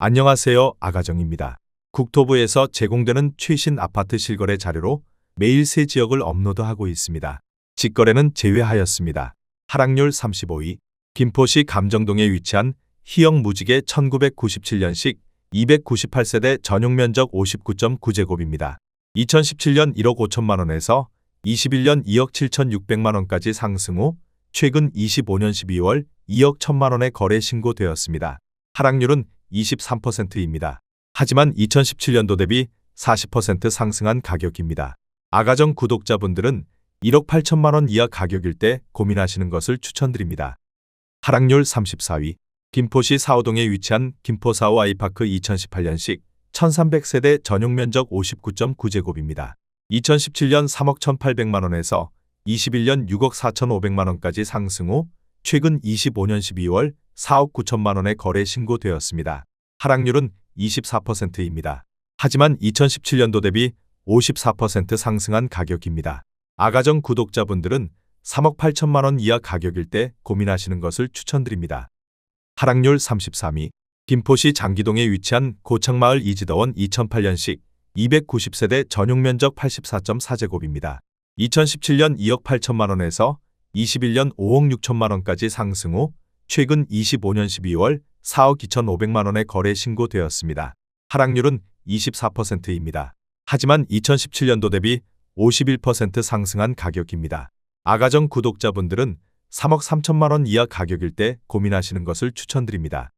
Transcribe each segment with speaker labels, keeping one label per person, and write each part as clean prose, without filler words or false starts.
Speaker 1: 안녕하세요. 아가정입니다. 국토부에서 제공되는 최신 아파트 실거래 자료로 매일 새 지역을 업로드하고 있습니다. 직거래는 제외하였습니다. 하락률 35위. 김포시 감정동에 위치한 희영 무지개 1997년식 298세대 전용 면적 59.9제곱입니다. 2017년 1억 5천만 원에서 21년 2억 7,600만 원까지 상승 후 최근 25년 12월 2억 1천만 원에 거래 신고되었습니다. 하락률은 23%입니다. 하지만 2017년도 대비 40% 상승한 가격입니다. 아가정 구독자분들은 1억 8천만 원 이하 가격일 때 고민하시는 것을 추천드립니다. 하락률 34위. 김포시 사호동에 위치한 김포 사호 아이파크 2018년식 1300세대 전용 면적 59.9제곱입니다. 2017년 3억 1,800만 원에서 21년 6억 4,500만 원까지 상승 후 최근 25년 12월 4억 9천만 원에 거래 신고되었습니다. 하락률은 24%입니다. 하지만 2017년도 대비 54% 상승한 가격입니다. 아가정 구독자분들은 3억 8천만 원 이하 가격일 때 고민하시는 것을 추천드립니다. 하락률 33위. 김포시 장기동에 위치한 고창마을 이지더원 2008년식 290세대 전용 면적 84.4제곱입니다. 2017년 2억 8천만 원에서 21년 5억 6천만 원까지 상승 후 최근 25년 12월 4억 2,500만 원에 거래 신고되었습니다. 하락률은 24%입니다. 하지만 2017년도 대비 51% 상승한 가격입니다. 아가정 구독자분들은 3억 3천만 원 이하 가격일 때 고민하시는 것을 추천드립니다.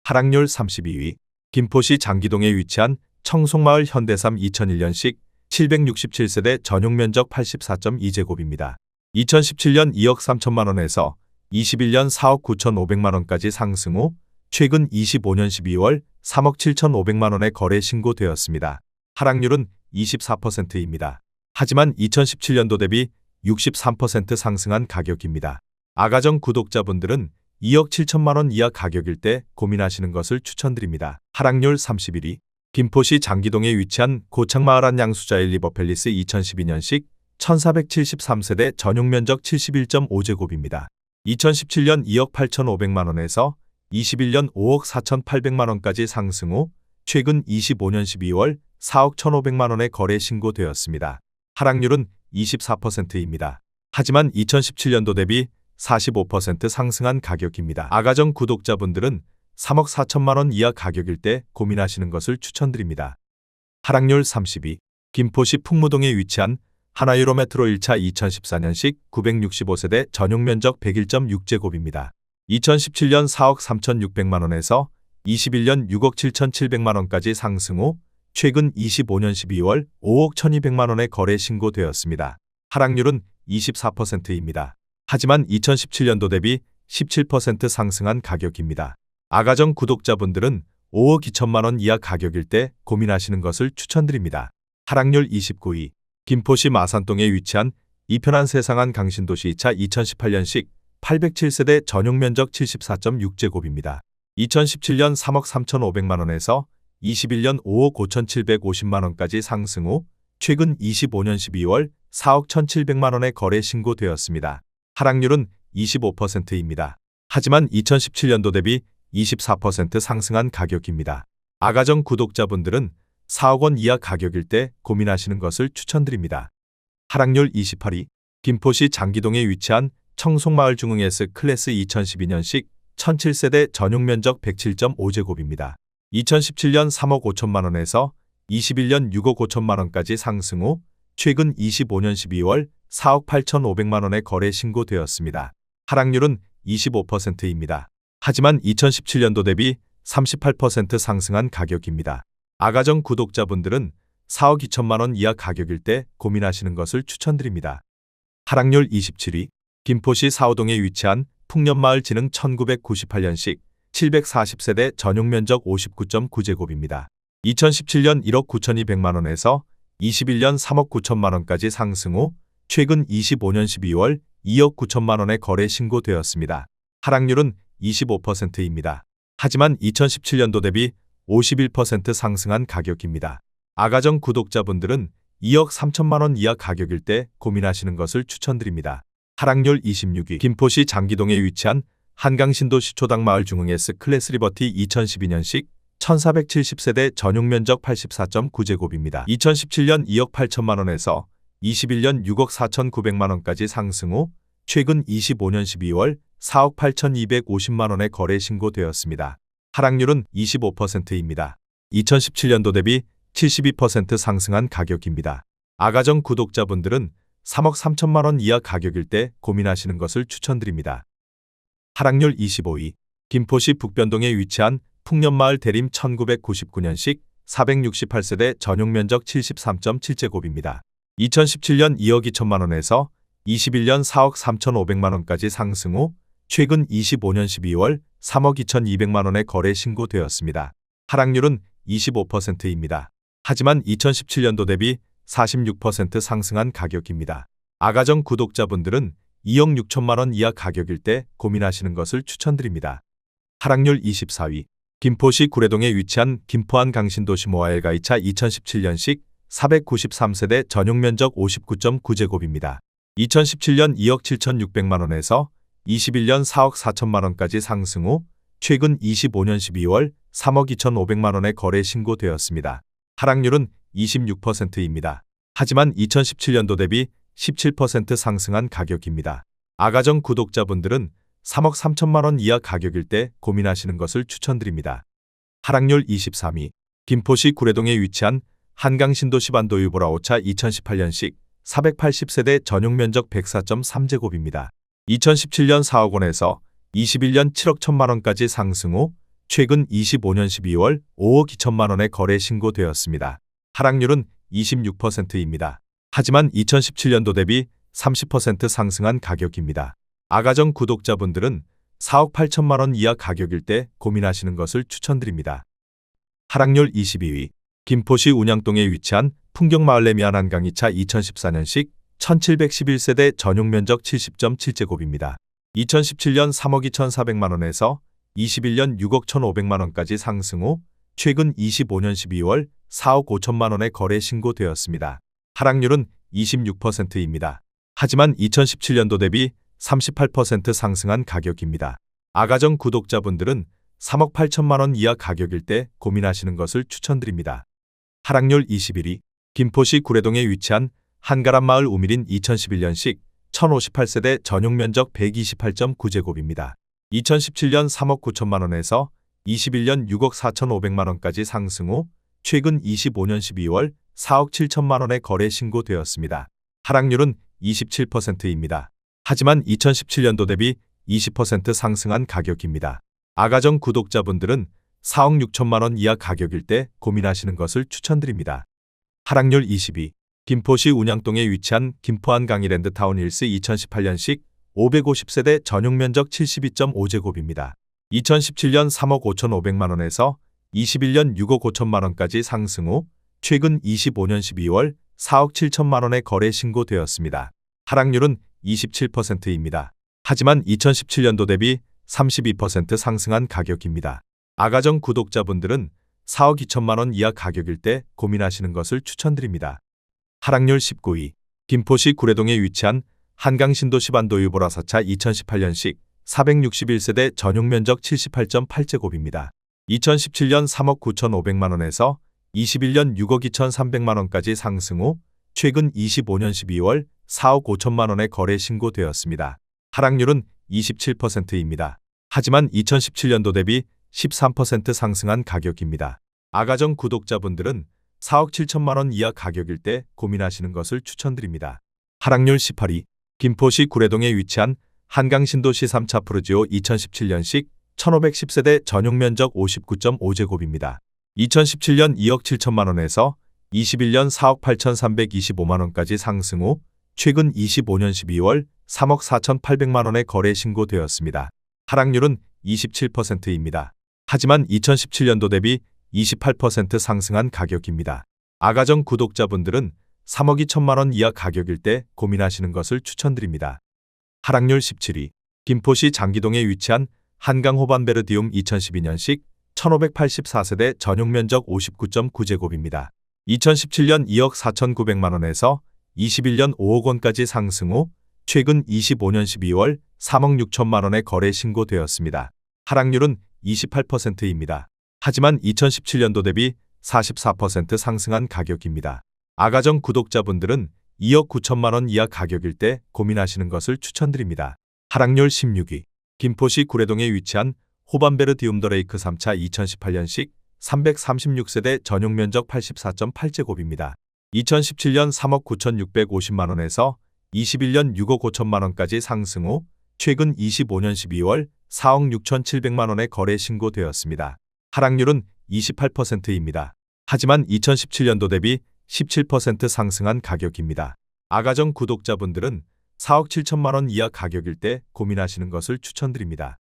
Speaker 1: 하락률 32위. 김포시 장기동에 위치한 청송마을 현대삼 2001년식 767세대 전용 면적 84.2제곱입니다. 2017년 2억 3천만 원에서 21년 4억 9,500만 원까지 상승 후 최근 25년 12월 3억 7,500만 원에 거래 신고되었습니다. 하락률은 24%입니다. 하지만 2017년도 대비 63% 상승한 가격입니다. 아가정 구독자분들은 2억 7천만 원 이하 가격일 때 고민하시는 것을 추천드립니다. 하락률 31위. 김포시 장기동에 위치한 고창마을 한양수자일 리버팰리스 2012년식 1473세대 전용 면적 71.5제곱입니다. 2017년 2억 8,500만 원에서 21년 5억 4,800만 원까지 상승 후 최근 25년 12월 4억 1,500만 원에 거래 신고되었습니다. 하락률은 24%입니다. 하지만 2017년도 대비 45% 상승한 가격입니다. 아가정 구독자분들은 3억 4천만 원 이하 가격일 때 고민하시는 것을 추천드립니다. 하락률 30위. 김포시 풍무동에 위치한 하나유로메트로 1차 2014년식 965세대 전용 면적 101.6제곱입니다. 2017년 4억 3,600만 원에서 21년 6억 7,700만 원까지 상승 후 최근 25년 12월 5억 1,200만 원에 거래 신고되었습니다. 하락률은 24%입니다. 하지만 2017년도 대비 17% 상승한 가격입니다. 아가정 구독자분들은 5억 2천만 원 이하 가격일 때 고민하시는 것을 추천드립니다. 하락률 29위. 김포시 마산동에 위치한 이편한 세상한 강신도시 2차 2018년식 807세대 전용 면적 74.6제곱입니다. 2017년 3억 3,500만 원에서 21년 5억 5,750만 원까지 상승 후 최근 25년 12월 4억 1,700만 원에 거래 신고되었습니다. 하락률은 25%입니다. 하지만 2017년도 대비 24% 상승한 가격입니다. 아가정 구독자분들은 4억 원 이하 가격일 때 고민하시는 것을 추천드립니다. 하락률 28위. 김포시 장기동에 위치한 청송마을 중흥 S 클래스 2012년식 1007세대 전용 면적 107.5제곱입니다. 2017년 3억 5천만 원에서 21년 6억 5천만 원까지 상승 후 최근 25년 12월 4억 8,500만 원에 거래 신고되었습니다. 하락률은 25%입니다. 하지만 2017년도 대비 38% 상승한 가격입니다. 아가정 구독자분들은 4억 2천만 원 이하 가격일 때 고민하시는 것을 추천드립니다. 하락률 27위. 김포시 사호동에 위치한 풍년마을 진흥 1998년식 740세대 전용 면적 59.9제곱입니다. 2017년 1억 9,200만 원에서 21년 3억 9천만 원까지 상승 후 최근 25년 12월 2억 9천만 원에 거래 신고되었습니다. 하락률은 25%입니다. 하지만 2017년도 대비 51% 상승한 가격입니다. 아가정 구독자분들은 2억 3천만 원 이하 가격일 때 고민하시는 것을 추천드립니다. 하락률 26위. 김포시 장기동에 위치한 한강신도 시초당 마을 중흥 S 클래스 리버티 2012년식 1470세대 전용 면적 84.9제곱입니다. 2017년 2억 8천만 원에서 21년 6억 4,900만 원까지 상승 후 최근 25년 12월 4억 8,250만 원에 거래 신고되었습니다. 하락률은 25%입니다. 2017년도 대비 72% 상승한 가격입니다. 아가정 구독자분들은 3억 3천만 원 이하 가격일 때 고민하시는 것을 추천드립니다. 하락률 25위. 김포시 북변동에 위치한 풍년마을 대림 1999년식 468세대 전용 면적 73.7제곱입니다. 2017년 2억 2천만 원에서 21년 4억 3,500만 원까지 상승 후 최근 25년 12월 3억 2,200만 원에 거래 신고되었습니다. 하락률은 25%입니다. 하지만 2017년도 대비 46% 상승한 가격입니다. 아가정 구독자분들은 2억 6천만 원 이하 가격일 때 고민하시는 것을 추천드립니다. 하락률 24위. 김포시 구례동에 위치한 김포한 강신도시 모아엘가이차 2017년식 493세대 전용 면적 59.9제곱입니다. 2017년 2억 7,600만 원에서 21년 4억 4천만 원까지 상승 후 최근 25년 12월 3억 2,500만 원에 거래 신고되었습니다. 하락률은 26%입니다. 하지만 2017년도 대비 17% 상승한 가격입니다. 아가정 구독자분들은 3억 3천만 원 이하 가격일 때 고민하시는 것을 추천드립니다. 하락률 23위. 김포시 구례동에 위치한 한강신도시 반도유보라오차 2018년식 480세대 전용 면적 104.3제곱입니다. 2017년 4억 원에서 21년 7억 1천만 원까지 상승 후 최근 25년 12월 5억 2천만 원에 거래 신고되었습니다. 하락률은 26%입니다. 하지만 2017년도 대비 30% 상승한 가격입니다. 아가정 구독자분들은 4억 8천만 원 이하 가격일 때 고민하시는 것을 추천드립니다. 하락률 22위. 김포시 운양동에 위치한 풍경마을레미안 한강이차 2014년식 1711세대 전용 면적 70.7제곱입니다. 2017년 3억 2,400만 원에서 21년 6억 1,500만 원까지 상승 후 최근 25년 12월 4억 5천만 원에 거래 신고되었습니다. 하락률은 26%입니다. 하지만 2017년도 대비 38% 상승한 가격입니다. 아가정 구독자분들은 3억 8천만 원 이하 가격일 때 고민하시는 것을 추천드립니다. 하락률 21위. 김포시 구례동에 위치한 한가람마을 우밀인 2011년식 1058세대 전용 면적 128.9제곱입니다. 2017년 3억 9천만 원에서 21년 6억 4,500만 원까지 상승 후 최근 25년 12월 4억 7천만 원에 거래 신고되었습니다. 하락률은 27%입니다. 하지만 2017년도 대비 20% 상승한 가격입니다. 아가정 구독자분들은 4억 6천만 원 이하 가격일 때 고민하시는 것을 추천드립니다. 하락률 22. 김포시 운양동에 위치한 김포한 강이랜드 타운 힐스 2018년식 550세대 전용 면적 72.5제곱입니다. 2017년 3억 5,500만 원에서 21년 6억 5천만 원까지 상승 후 최근 25년 12월 4억 7천만 원에 거래 신고되었습니다. 하락률은 27%입니다. 하지만 2017년도 대비 32% 상승한 가격입니다. 아가정 구독자분들은 4억 2천만 원 이하 가격일 때 고민하시는 것을 추천드립니다. 하락률 19위. 김포시 구례동에 위치한 한강신도시 반도유보라사차 2018년식 461세대 전용 면적 78.8제곱입니다. 2017년 3억 9,500만 원에서 21년 6억 2,300만 원까지 상승 후 최근 25년 12월 4억 5천만 원에 거래 신고되었습니다. 하락률은 27%입니다. 하지만 2017년도 대비 13% 상승한 가격입니다. 아가정 구독자분들은 4억 7천만 원 이하 가격일 때 고민하시는 것을 추천드립니다. 하락률 18위. 김포시 구례동에 위치한 한강신도시 3차 푸르지오 2017년식 1510세대 전용 면적 59.5제곱입니다. 2017년 2억 7천만 원에서 21년 4억 8,325만 원까지 상승 후 최근 25년 12월 3억 4,800만 원에 거래 신고되었습니다. 하락률은 27%입니다. 하지만 2017년도 대비 28% 상승한 가격입니다. 아가정 구독자분들은 3억 2천만 원 이하 가격일 때 고민하시는 것을 추천드립니다. 하락률 17위. 김포시 장기동에 위치한 한강호반베르디움 2012년식 1584세대 전용 면적 59.9제곱입니다. 2017년 2억 4,900만 원에서 21년 5억 원까지 상승 후 최근 25년 12월 3억 6천만 원에 거래 신고되었습니다. 하락률은 28%입니다. 하지만 2017년도 대비 44% 상승한 가격입니다. 아가정 구독자분들은 2억 9천만 원 이하 가격일 때 고민하시는 것을 추천드립니다. 하락률 16위. 김포시 구례동에 위치한 호반베르 디움더레이크 3차 2018년식 336세대 전용 면적 84.8제곱입니다. 2017년 3억 9,650만 원에서 21년 6억 5천만 원까지 상승 후 최근 25년 12월 4억 6,700만 원에 거래 신고되었습니다. 하락률은 28%입니다. 하지만 2017년도 대비 17% 상승한 가격입니다. 아가정 구독자분들은 4억 7천만 원 이하 가격일 때 고민하시는 것을 추천드립니다.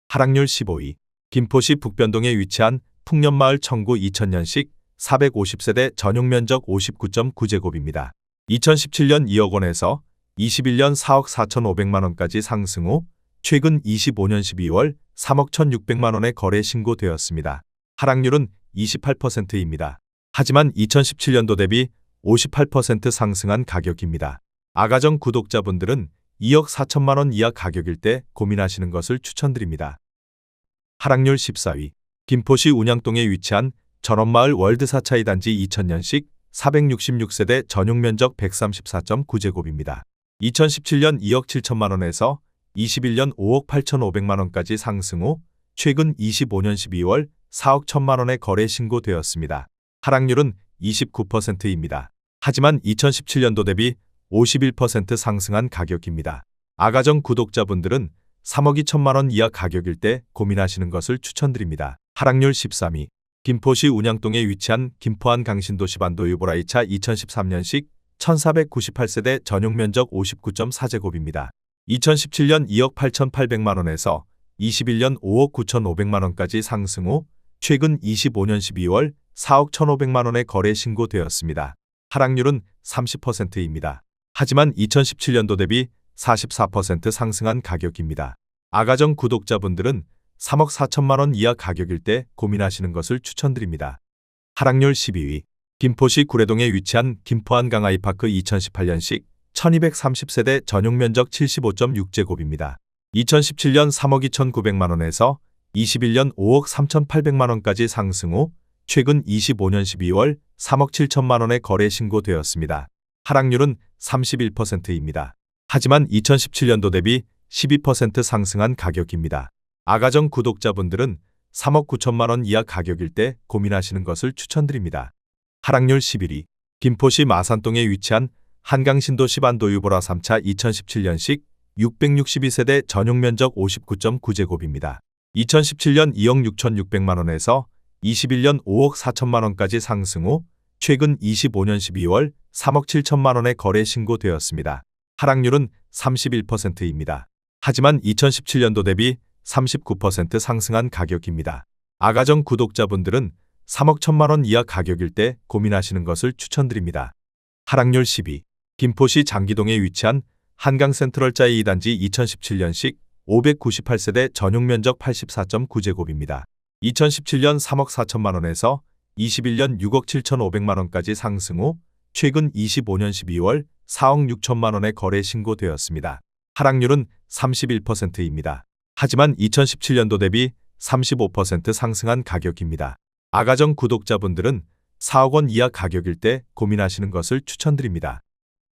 Speaker 1: 하락률 15위. 김포시 북변동에 위치한 풍년마을 청구 2000년식 450세대 전용 면적 59.9제곱입니다. 2017년 2억 원에서 21년 4억 4,500만 원까지 상승 후 최근 25년 12월 3억 1,600만 원에 거래 신고되었습니다. 하락률은 28%입니다. 하지만 2017년도 대비 58% 상승한 가격입니다. 아가정 구독자분들은 2억 4천만 원 이하 가격일 때 고민하시는 것을 추천드립니다. 하락률 14위. 김포시 운양동에 위치한 전원마을 월드 4차 2단지 2000년식 466세대 전용 면적 134.9제곱입니다. 2017년 2억 7천만 원에서 21년 5억 8,500만 원까지 상승 후 최근 25년 12월 4억 1천만 원에 거래 신고되었습니다. 하락률은 29%입니다. 하지만 2017년도 대비 51% 상승한 가격입니다. 아가정 구독자분들은 3억 2천만 원 이하 가격일 때 고민하시는 것을 추천드립니다. 하락률 13위. 김포시 운양동에 위치한 김포한 강신도시반도 유보라이차 2013년식 1498세대 전용 면적 59.4제곱입니다. 2017년 2억 8,800만 원에서 21년 5억 9,500만 원까지 상승 후 최근 25년 12월 4억 1,500만 원에 거래 신고되었습니다. 하락률은 30%입니다. 하지만 2017년도 대비 44% 상승한 가격입니다. 아가정 구독자분들은 3억 4천만 원 이하 가격일 때 고민하시는 것을 추천드립니다. 하락률 12위. 김포시 구례동에 위치한 김포한 강아이파크 2018년식 1230세대 전용 면적 75.6제곱입니다. 2017년 3억 2,900만 원에서 21년 5억 3,800만 원까지 상승 후 최근 25년 12월 3억 7천만 원에 거래 신고되었습니다. 하락률은 31%입니다. 하지만 2017년도 대비 12% 상승한 가격입니다. 아가정 구독자분들은 3억 9천만 원 이하 가격일 때 고민하시는 것을 추천드립니다. 하락률 11위. 김포시 마산동에 위치한 한강신도시반도 유보라 3차 2017년식 662세대 전용 면적 59.9제곱입니다. 2017년 2억 6,600만 원에서 21년 5억 4천만 원까지 상승 후 최근 25년 12월 3억 7천만 원에 거래 신고되었습니다. 하락률은 31%입니다. 하지만 2017년도 대비 39% 상승한 가격입니다. 아가정 구독자분들은 3억 1천만 원 이하 가격일 때 고민하시는 것을 추천드립니다. 하락률 10위. 김포시 장기동에 위치한 한강센트럴자이 2단지 2017년식 598세대 전용 면적 84.9제곱입니다. 2017년 3억 4천만 원에서 21년 6억 7,500만 원까지 상승 후 최근 25년 12월 4억 6천만 원에 거래 신고되었습니다. 하락률은 31%입니다. 하지만 2017년도 대비 35% 상승한 가격입니다. 아가정 구독자분들은 4억 원 이하 가격일 때 고민하시는 것을 추천드립니다.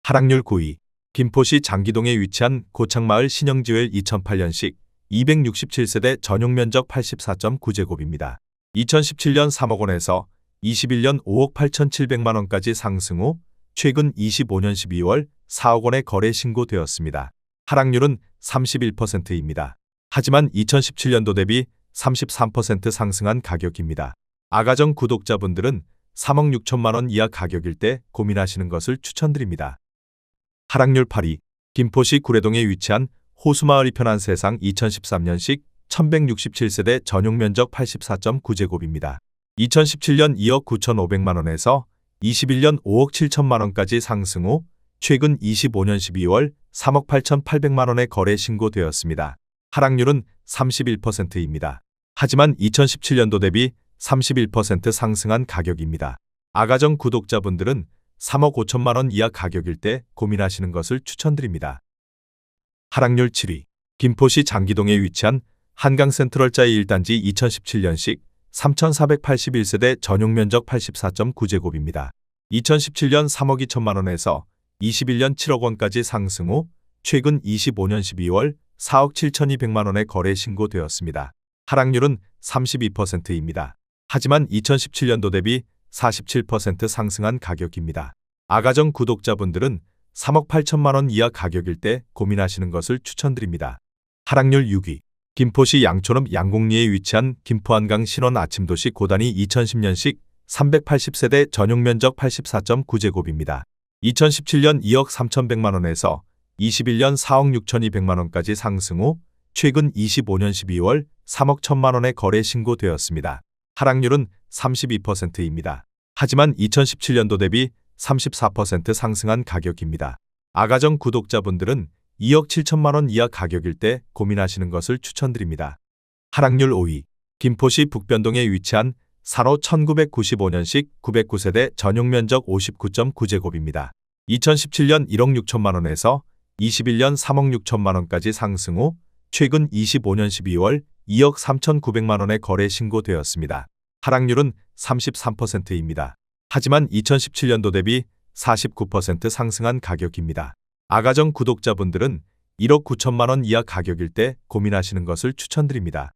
Speaker 1: 하락률 9위. 김포시 장기동에 위치한 고창마을 신영지웰 2008년식 267세대 전용 면적 84.9제곱입니다. 2017년 3억 원에서 21년 5억 8,700만 원까지 상승 후 최근 25년 12월 4억 원에 거래 신고되었습니다. 하락률은 31%입니다. 하지만 2017년도 대비 33% 상승한 가격입니다. 아가정 구독자분들은 3억 6천만 원 이하 가격일 때 고민하시는 것을 추천드립니다. 하락률 8위. 김포시 구례동에 위치한 호수마을 이편한 세상 2013년식 1167세대 전용 면적 84.9제곱입니다. 2017년 2억 9,500만 원에서 21년 5억 7천만 원까지 상승 후 최근 25년 12월 3억 8,800만 원에 거래 신고되었습니다. 하락률은 31%입니다. 하지만 2017년도 대비 31% 상승한 가격입니다. 아가정 구독자분들은 3억 5천만 원 이하 가격일 때 고민하시는 것을 추천드립니다. 하락률 7위. 김포시 장기동에 위치한 한강센트럴자이 1단지 2017년식 3,481세대 전용 면적 84.9제곱입니다. 2017년 3억 2천만 원에서 21년 7억 원까지 상승 후 최근 25년 12월 4억 7,200만 원에 거래 신고되었습니다. 하락률은 32%입니다. 하지만 2017년도 대비 47% 상승한 가격입니다. 아가정 구독자분들은 3억 8천만 원 이하 가격일 때 고민하시는 것을 추천드립니다. 하락률 6위. 김포시 양촌읍 양곡리에 위치한 김포한강 신원 아침도시 고단위 2010년식 380세대 전용 면적 84.9제곱입니다. 2017년 2억 3,100만 원에서 21년 4억 6,200만 원까지 상승 후 최근 25년 12월 3억 1천만 원에 거래 신고되었습니다. 하락률은 32%입니다. 하지만 2017년도 대비 34% 상승한 가격입니다. 아가정 구독자분들은 2억 7천만 원 이하 가격일 때 고민하시는 것을 추천드립니다. 하락률 5위. 김포시 북변동에 위치한 사로 1995년식 909세대 전용 면적 59.9제곱입니다. 2017년 1억 6천만 원에서 21년 3억 6천만 원까지 상승 후 최근 25년 12월 2억 3,900만 원에 거래 신고되었습니다. 하락률은 33%입니다. 하지만 2017년도 대비 49% 상승한 가격입니다. 아가정 구독자분들은 1억 9천만 원 이하 가격일 때 고민하시는 것을 추천드립니다.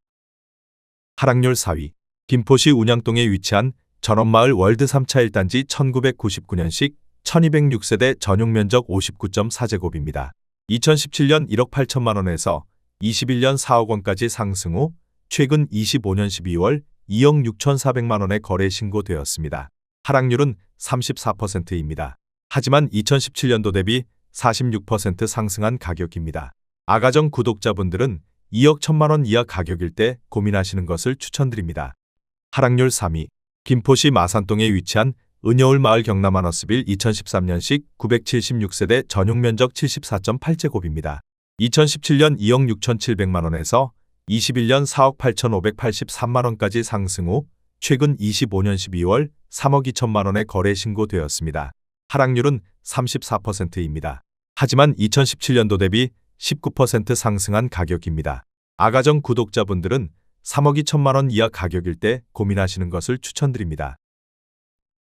Speaker 1: 하락률 4위. 김포시 운양동에 위치한 전원마을 월드 3차 1단지 1999년식 1206세대 전용 면적 59.4제곱입니다. 2017년 1억 8천만 원에서 21년 4억 원까지 상승 후 최근 25년 12월 2억 6,400만 원에 거래 신고되었습니다. 하락률은 34%입니다. 하지만 2017년도 대비 46% 상승한 가격입니다. 아가정 구독자분들은 2억 1천만 원 이하 가격일 때 고민하시는 것을 추천드립니다. 하락률 3위. 김포시 마산동에 위치한 은여울 마을 경남하너스빌 2013년식 976세대 전용 면적 74.8제곱입니다. 2017년 2억 6,700만 원에서 21년 4억 8,583만 원까지 상승 후 최근 25년 12월 3억 2천만 원에 거래 신고되었습니다. 하락률은 34%입니다. 하지만 2017년도 대비 19% 상승한 가격입니다. 아가정 구독자분들은 3억 2천만 원 이하 가격일 때 고민하시는 것을 추천드립니다.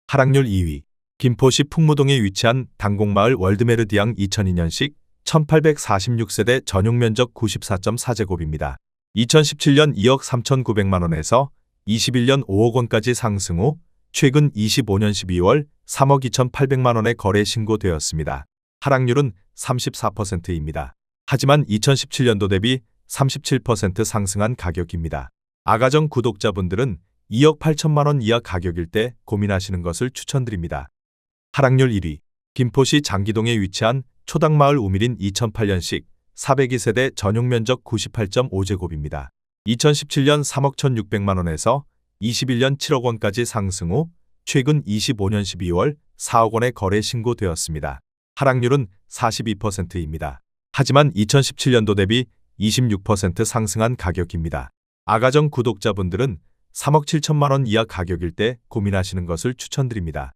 Speaker 1: 하락률 2위. 김포시 풍무동에 위치한 당곡마을 월드메르디앙 2002년식 1846세대 전용 면적 94.4제곱입니다. 2017년 2억 3,900만 원에서 21년 5억 원까지 상승 후 최근 25년 12월 3억 2,800만 원에 거래 신고되었습니다. 하락률은 34%입니다. 하지만 2017년도 대비 37% 상승한 가격입니다. 아가정 구독자분들은 2억 8천만 원 이하 가격일 때 고민하시는 것을 추천드립니다. 하락률 1위. 김포시 장기동에 위치한 초당마을 우밀인 2008년식 402세대 전용 면적 98.5제곱입니다. 2017년 3억 1,600만 원에서 21년 7억 원까지 상승 후 최근 25년 12월 4억 원에 거래 신고되었습니다. 하락률은 42%입니다. 하지만 2017년도 대비 26% 상승한 가격입니다. 아가정 구독자분들은 3억 7천만 원 이하 가격일 때 고민하시는 것을 추천드립니다.